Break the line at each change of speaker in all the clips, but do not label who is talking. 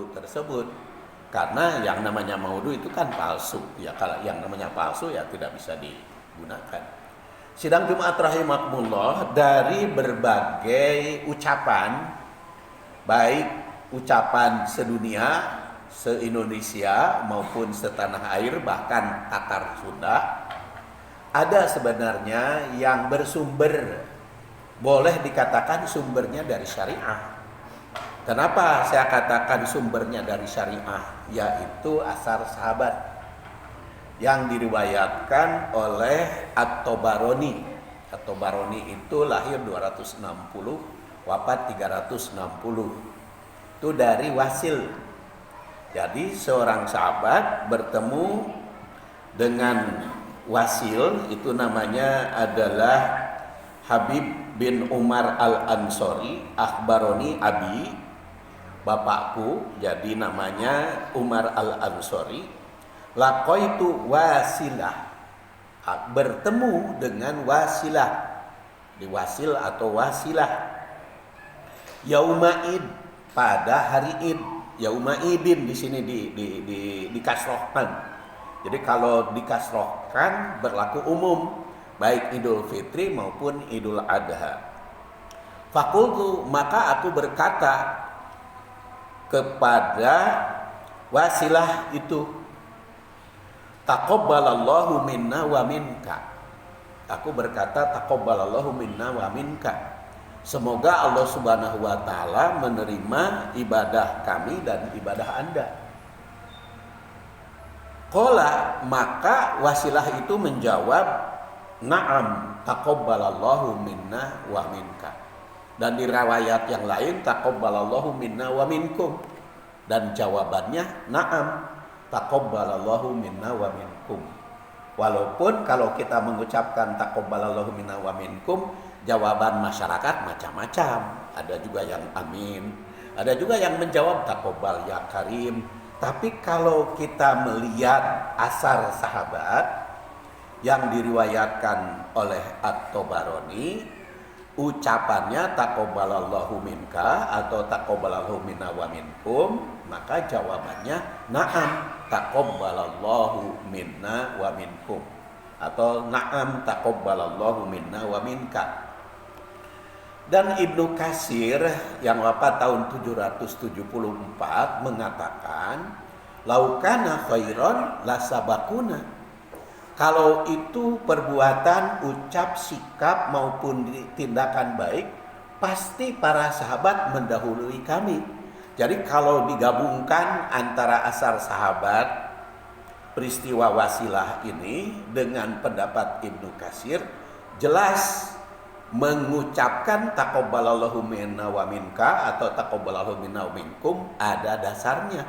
maudhu tersebut. Karena yang namanya maudhu itu kan palsu. Ya kalau yang namanya palsu ya tidak bisa digunakan. Sidang Jumat rahimakumullah, dari berbagai ucapan, baik ucapan sedunia, se-Indonesia maupun setanah air, bahkan akar Sunda, ada sebenarnya yang bersumber, boleh dikatakan sumbernya dari syariah. Kenapa saya katakan sumbernya dari syariah? Yaitu asar sahabat yang diriwayatkan oleh At-Tabarani. At-Tabarani itu lahir 260, wafat 360. Itu dari Wasil. Jadi seorang sahabat bertemu dengan Wasil, itu namanya adalah Habib bin Umar al-Ansori. Akhbaroni abi, bapakku, jadi namanya Umar al-Ansori. Laqaitu Wasilah, bertemu dengan Wasilah, di Wasil atau Wasilah, Yaumaid, pada hari Id. Yaumaidin di sini dikasrohkan. Jadi kalau dikasrohkan berlaku umum, baik Idul Fitri maupun Idul Adha. Fakultu, maka aku berkata kepada Wasilah itu, taqabbalallahu minna wa minka. Aku berkata taqabbalallahu minna wa minka. Semoga Allah Subhanahu wa taala menerima ibadah kami dan ibadah Anda. Qala, maka Wasilah itu menjawab, na'am taqabbalallahu minna wa minka. Dan di riwayat yang lain taqabbalallahu minna wa minkum. Dan jawabannya na'am taqabbalallahu minna wa minkum. Walaupun kalau kita mengucapkan taqabbalallahu minna wa minkum, jawaban masyarakat macam-macam. Ada juga yang amin, ada juga yang menjawab taqabbal ya karim. Tapi kalau kita melihat asar sahabat yang diriwayatkan oleh At-Tabarani, ucapannya taqabbalallahu minka atau taqabbalallahu minna wa minkum, maka jawabannya na'am taqabbalallahu minna wa minkum atau na'am taqabbalallahu minna wa minka. Dan Ibnu Katsir yang wafat tahun 774 mengatakan, laukana khairon lasabakuna. Kalau itu perbuatan, ucap, sikap maupun tindakan baik, pasti para sahabat mendahului kami. Jadi kalau digabungkan antara asar sahabat, peristiwa Wasilah ini dengan pendapat Ibnu Katsir, jelas mengucapkan taqabbalallahu minna wa minka atau taqabbalallahu minna wa minkum ada dasarnya.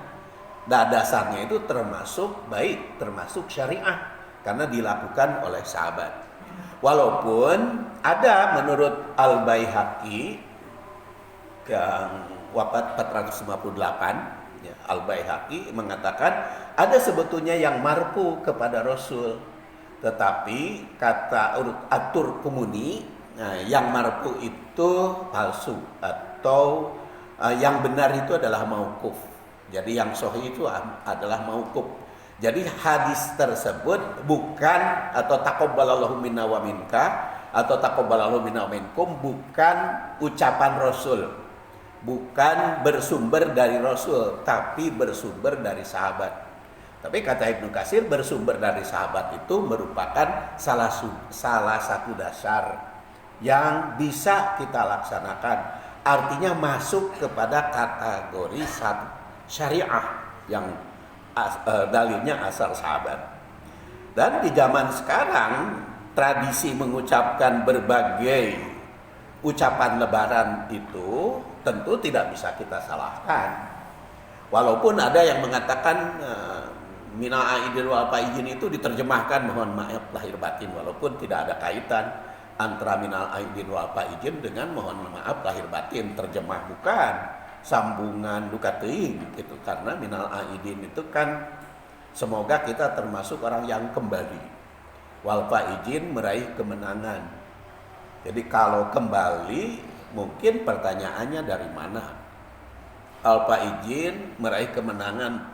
Dan dasarnya itu termasuk baik, termasuk syariah, karena dilakukan oleh sahabat. Walaupun ada menurut Al-Baihaqi yang wafat 458, ya, Al-Baihaqi mengatakan ada sebetulnya yang marfu kepada Rasul, tetapi kata At-Turkumuni, nah, yang marfu itu palsu atau yang benar itu adalah mauquf. Jadi yang sahih itu adalah mauquf. Jadi hadis tersebut bukan, atau taqabbalallahu minna wa minka atau taqabbalallahu minna wa minkum, bukan ucapan Rasul, bukan bersumber dari Rasul, tapi bersumber dari sahabat. Tapi kata Ibnu Katsir, bersumber dari sahabat itu merupakan salah satu dasar yang bisa kita laksanakan. Artinya masuk kepada kategori syariah yang dalilnya asal sahabat. Dan di zaman sekarang, tradisi mengucapkan berbagai ucapan lebaran itu tentu tidak bisa kita salahkan. Walaupun ada yang mengatakan minal aidin wal faizin itu diterjemahkan mohon maaf lahir batin, walaupun tidak ada kaitan antara minal aidin wal faizin dengan mohon maaf lahir batin. Terjemah bukan, sambungan duka teuing gitu. Karena minal aidin itu kan semoga kita termasuk orang yang kembali, wal faizin meraih kemenangan. Jadi kalau kembali, mungkin pertanyaannya dari mana? Al-Faizin meraih kemenangan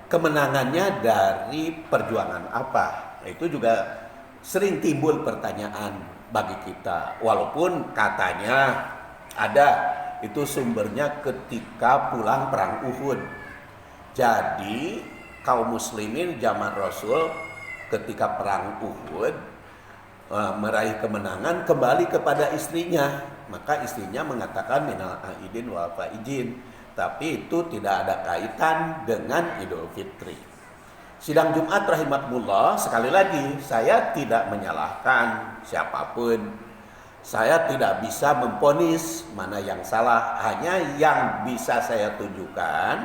kemenangannya dari perjuangan apa? Itu juga sering timbul pertanyaan bagi kita. Walaupun katanya ada, itu sumbernya ketika pulang perang Uhud. Jadi kaum muslimin zaman Rasul ketika perang Uhud meraih kemenangan kembali kepada istrinya. Maka istrinya mengatakan minal aidin wal faizin. Tapi itu tidak ada kaitan dengan Idul Fitri. Sidang Jumat rahimakumullah, sekali lagi saya tidak menyalahkan siapapun. Saya tidak bisa memvonis mana yang salah. Hanya yang bisa saya tunjukkan,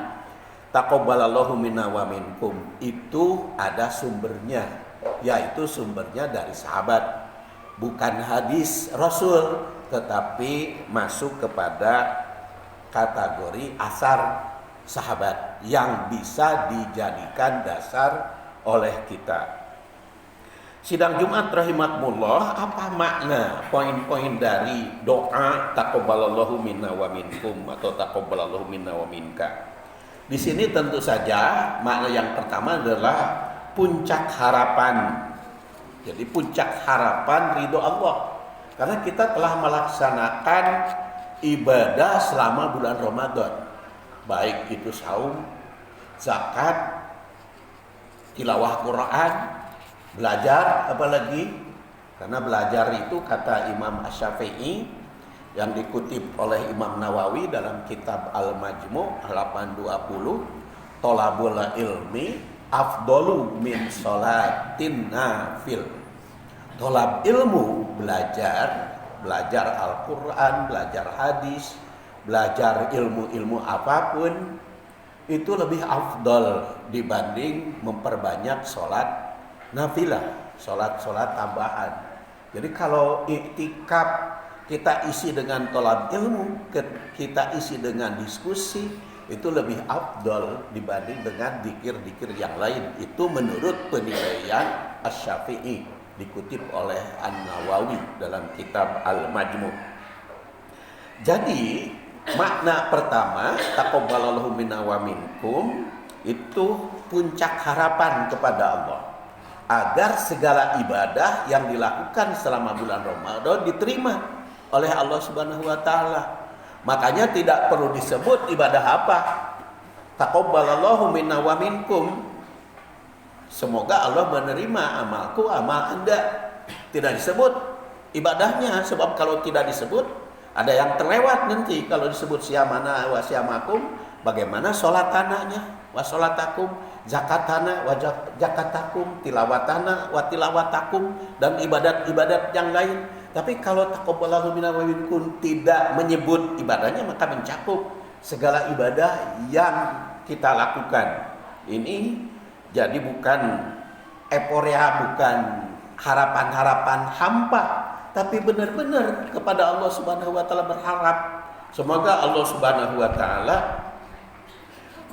taqabbalallahu minna wa minkum, itu ada sumbernya, yaitu sumbernya dari sahabat, bukan hadis Rasul, tetapi masuk kepada kategori asar sahabat yang bisa dijadikan dasar oleh kita. Sidang Jumat rahimakumullah, apa makna poin-poin dari doa taqabbalallahu minna wa minkum atau taqabbalallahu minna wa minka? Di sini tentu saja makna yang pertama adalah puncak harapan. Jadi puncak harapan ridho Allah. Karena kita telah melaksanakan ibadah selama bulan Ramadan, baik itu saum, zakat, tilawah Quran, belajar apalagi. Karena belajar itu kata Imam Asy-Syafi'i yang dikutip oleh Imam Nawawi dalam kitab Al-Majmu' halaman 20, tolabul ilmi afdolu min sholatin nafil. Tolab ilmu, belajar Al-Quran, belajar hadis, belajar ilmu-ilmu apapun, itu lebih afdol dibanding memperbanyak sholat nafilah, sholat tambahan. Jadi kalau iktikaf kita isi dengan tolab ilmu, kita isi dengan diskusi, itu lebih afdol dibanding dengan dzikir-dzikir yang lain. Itu menurut penilaian Asy-Syafi'i, dikutip oleh An-Nawawi dalam kitab Al-Majmu'. Jadi makna pertama taqabbalallahu minna wa minkum itu puncak harapan kepada Allah agar segala ibadah yang dilakukan selama bulan Ramadan diterima oleh Allah Subhanahu wa taala. Makanya tidak perlu disebut ibadah apa. Taqabbalallahu minna wa minkum, semoga Allah menerima amalku, amal Anda. Tidak disebut ibadahnya, sebab kalau tidak disebut ada yang terlewat nanti. Kalau disebut siyamana wa siyamakum, bagaimana sholatananya wa sholatakum, zakatana wa zakatakum, tilawatana wa tilawatakum, dan ibadat-ibadat yang lain. Tapi kalau taqabbalallahu minna wa minkum tidak menyebut ibadahnya, maka mencakup segala ibadah yang kita lakukan. Ini jadi bukan euforia, bukan harapan-harapan hampa, tapi benar-benar kepada Allah Subhanahu wa taala berharap. Semoga Allah Subhanahu wa taala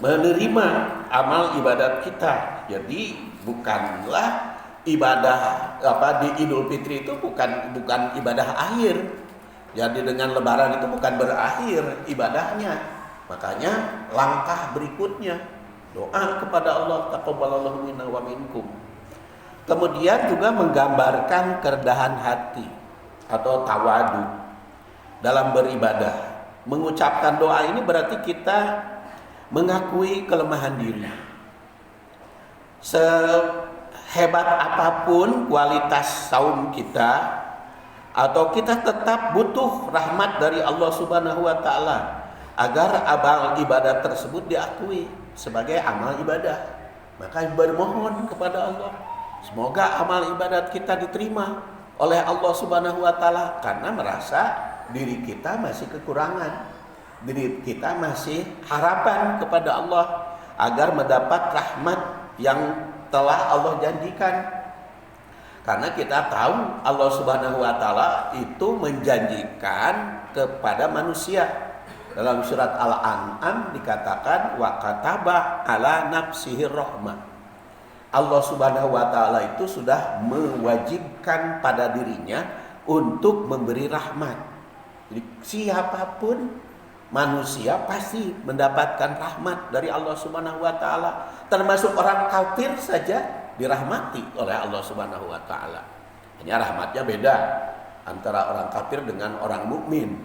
menerima amal ibadat kita. Jadi bukanlah ibadah di Idul Fitri itu bukan ibadah akhir. Jadi dengan lebaran itu bukan berakhir ibadahnya. Makanya langkah berikutnya doa kepada Allah, taqabbalallahu minna wa minkum. Kemudian juga menggambarkan kerendahan hati atau tawadu dalam beribadah. Mengucapkan doa ini berarti kita mengakui kelemahan diri. Sehebat apapun kualitas saum kita, atau kita tetap butuh rahmat dari Allah Subhanahu wa taala agar amal ibadah tersebut diakui sebagai amal ibadah. Maka bermohon kepada Allah, semoga amal ibadat kita diterima oleh Allah Subhanahu wa taala, karena merasa diri kita masih kekurangan, diri kita masih harapan kepada Allah agar mendapat rahmat yang telah Allah janjikan. Karena kita tahu Allah Subhanahu wa taala itu menjanjikan kepada manusia. Dalam surat Al-An'am dikatakan wa kataba ala nafsihi rahmah. Allah Subhanahu wa taala itu sudah mewajibkan pada dirinya untuk memberi rahmat. Jadi siapapun manusia pasti mendapatkan rahmat dari Allah Subhanahu wa taala. Termasuk orang kafir saja dirahmati oleh Allah Subhanahu wa taala. Hanya rahmatnya beda antara orang kafir dengan orang mukmin.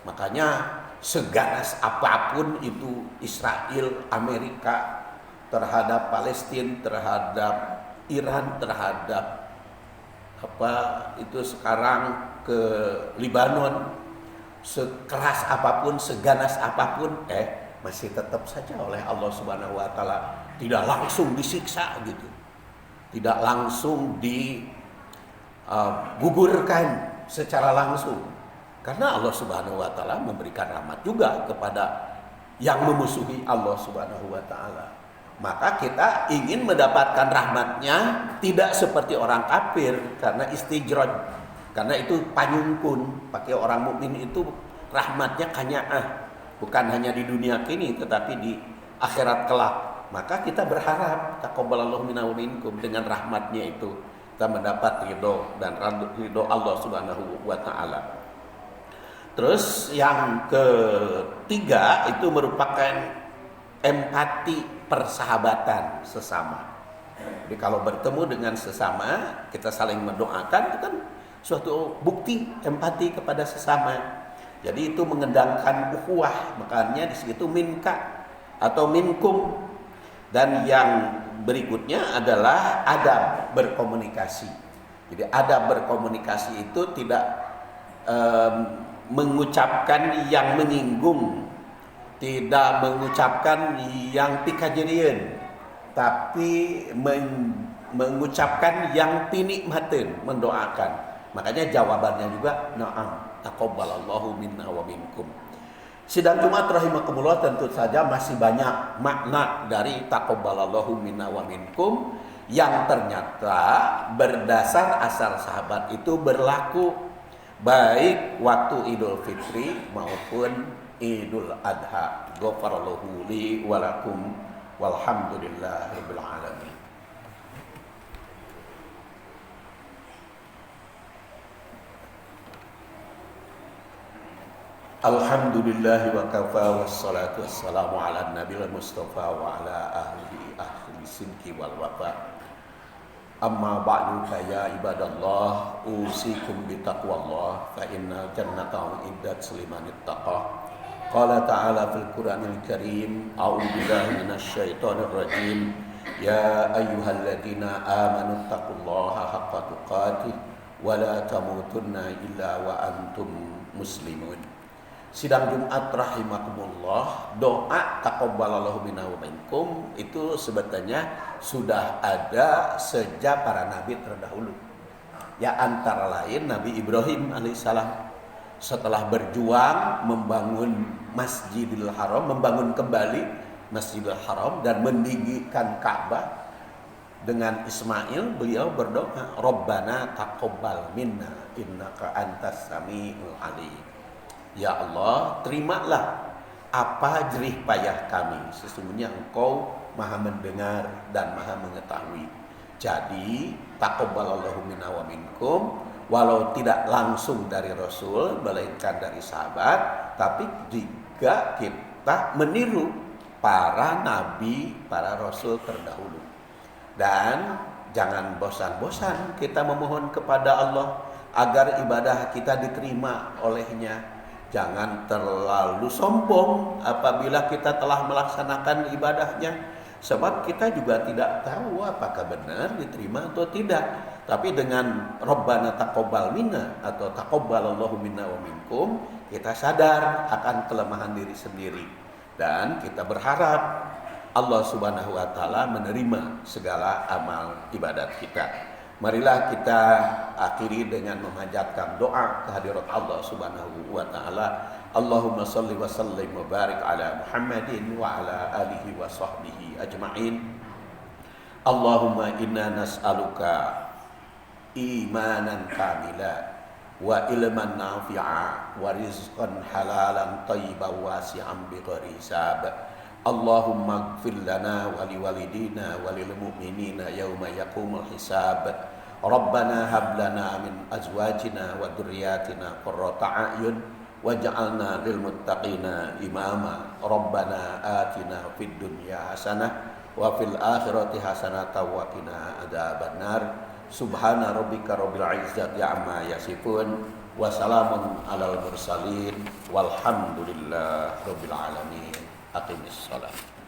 Makanya seganas apapun itu Israel, Amerika terhadap Palestina, terhadap Iran, terhadap apa itu sekarang ke Libanon, sekeras apapun, seganas apapun, masih tetap saja oleh Allah Subhanahu wa taala tidak langsung disiksa gitu. Tidak langsung digugurkan secara langsung. Karena Allah Subhanahu wa taala memberikan rahmat juga kepada yang memusuhi Allah Subhanahu wa taala. Maka kita ingin mendapatkan rahmatnya tidak seperti orang kafir karena istijraj. Karena itu panyungkun, pakai orang mukmin itu rahmatnya kanyaah, bukan hanya di dunia kini tetapi di akhirat kelak. Maka kita berharap taqabbalallahu minna wa minkum, dengan rahmatnya itu kita mendapat ridho dan ridho Allah Subhanahu wa taala. Terus yang ketiga itu merupakan empati persahabatan sesama. Jadi kalau bertemu dengan sesama kita saling mendoakan, itu kan suatu bukti empati kepada sesama. Jadi itu mengendangkan ukhuwah, makanya di situ minka atau minkum. Dan yang berikutnya adalah adab berkomunikasi. Jadi adab berkomunikasi itu tidak mengucapkan yang menyinggung, tidak mengucapkan yang pikajerian, tapi mengucapkan yang tinikmatin, mendoakan. Makanya jawabannya juga na'am, taqabbalallahu minna wa minkum. Sidang Jumat rahimakumullah, tentu saja masih banyak makna dari taqabbalallahu minna wa minkum yang ternyata berdasar asal sahabat itu berlaku baik waktu Idul Fitri maupun Idul Adha. Ghafarallahu li wa lakum walhamdulillahirabbil alamin. Alhamdulillahi wa kafa wassalatu wassalamu ala nabiyil mustafa wa ala ahli sidqi wal wafa. Amma ba'du fa ya ibadallah, usikum bi taqwallah fa inna jannata iddat liman ittaqa. Qala ta'ala fil Qur'anil Karim, a'udzu billahi minasy syaithanir rajim. Ya ayyuhalladzina amanu taqullaha haqqa tuqatih wa la tamutunna illa wa antum muslimun. Sidang Jumat rahimakumullah, doa taqabbalallahu minna wa minkum itu sebetulnya sudah ada sejak para nabi terdahulu. Ya antara lain Nabi Ibrahim alaihissalam setelah berjuang membangun Masjidil Haram, membangun kembali Masjidil Haram dan meninggikan Ka'bah dengan Ismail, beliau berdoa, Rabbana taqabbal minna innaka antas samiul alim. Ya Allah, terimalah apa jerih payah kami, sesungguhnya Engkau Maha mendengar dan Maha mengetahui. Jadi taqabbalallahu minna wa minkum, walau tidak langsung dari Rasul melainkan dari sahabat, tapi juga kita meniru para nabi, para Rasul terdahulu. Dan jangan bosan-bosan kita memohon kepada Allah agar ibadah kita diterima olehnya. Jangan terlalu sombong apabila kita telah melaksanakan ibadahnya, sebab kita juga tidak tahu apakah benar diterima atau tidak. Tapi dengan Rabbana taqabbal minna atau taqabbalallahu minna wa minkum, kita sadar akan kelemahan diri sendiri dan kita berharap Allah Subhanahu wa taala menerima segala amal ibadat kita. Marilah kita akhiri dengan memanjatkan doa kehadirat Allah Subhanahu wa taala. Allahumma shalli wa sallim wa barik ala Muhammadin wa ala alihi wa sahbihi ajma'in. Allahumma inna nas'aluka imanan kamila wa ilman nafi'a wa rizqan halalan thayyiban wasi'an bighairi hisab. Allahumma ighfir lana wa liwalidina wa lil mu'minina yauma yaqumul hisab. Rabbana hab lana min azwajina wa dzurriyyatina qurrata a'yun waj'alna lil muttaqina imama. Rabbana atina fid dunya hasanah wa fil akhirati hasanah wa qina adzabannar. Subhana rabbika rabbil izzati amma yasifun wa salamun alal mursalin walhamdulillahi rabbil alamin. Aqimis shalah.